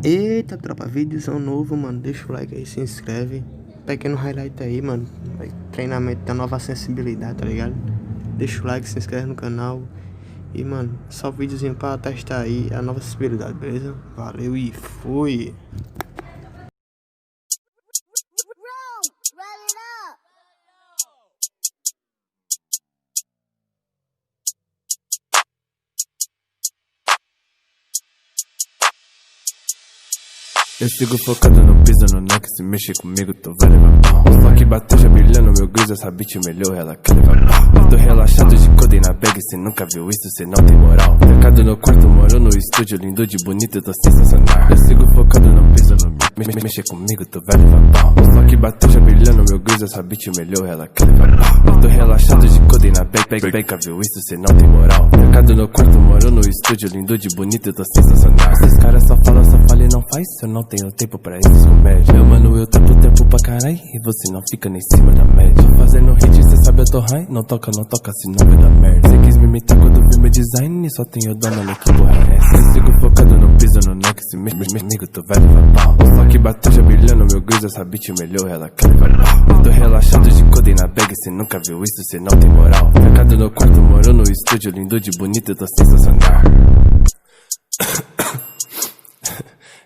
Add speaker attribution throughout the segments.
Speaker 1: Eita, tropa, vídeozão novo, mano. Deixa o like aí, se inscreve. Pequeno highlight aí, mano. Treinamento da nova sensibilidade, tá ligado? Deixa o like, se inscreve no canal. E, mano, só videozinho pra testar aí a nova sensibilidade, beleza? Valeu e fui!
Speaker 2: Eu sigo focado no piso, no neck, se mexe comigo tu vai levar pau. Só que bateu já brilhando meu gris, essa bitch melhor, ela quer levar pau. Eu tô relaxado de codem na bag, cê nunca viu isso, cê não tem moral. Pecado no quarto, moro no estúdio, lindo de bonito, eu tô sensacional. Eu sigo focado no piso, no mexe comigo tu vai levar pau. Só que bateu já brilhando meu gris, essa bitch melhor, ela quer levar pau. Eu tô relaxado de codem na bag, nunca viu isso, cê não tem moral. Pecado no quarto, moro no estúdio, lindo de bonito, eu tô sensacional. Esses caras só falam e não faz, eu não tenho tempo pra esses comédias. Meu mano, eu tempo pra caralho e você não fica nem em cima da média. Tô fazendo hit, cê sabe eu tô high, não toca, senão vai dar merda. Cê quis me imitar quando vi meu design, só tenho dona, né, que porra é essa? Eu sigo focado no piso, no neck, se mexe comigo tu vai levar pau. Só que bateu já brilhando meu gris, essa bitch melhor, ela quer levar pau. Eu tô relaxado de codem na bag, cê nunca viu isso, cê não tem moral. Pecado no quarto, moro no estúdio, lindo de bonito, eu tô sensacional.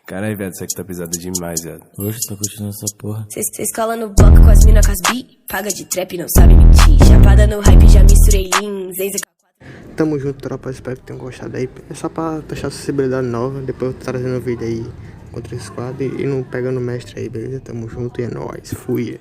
Speaker 2: Caralho, velho, isso aqui tá pesado demais, velho.
Speaker 3: Oxe, tô curtindo essa porra.
Speaker 4: Cês colam no bloco com as mina com as bi. Paga de trap, não sabe mentir. Chapada no hype, já misturei lean. Zenza.
Speaker 1: Tamo junto, tropa. Espero que tenham gostado aí. É só pra testar acessibilidade nova. Depois eu tô trazendo um vídeo aí contra esse quadro e não pegando mestre aí, beleza? Tamo junto e é nóis. Fui.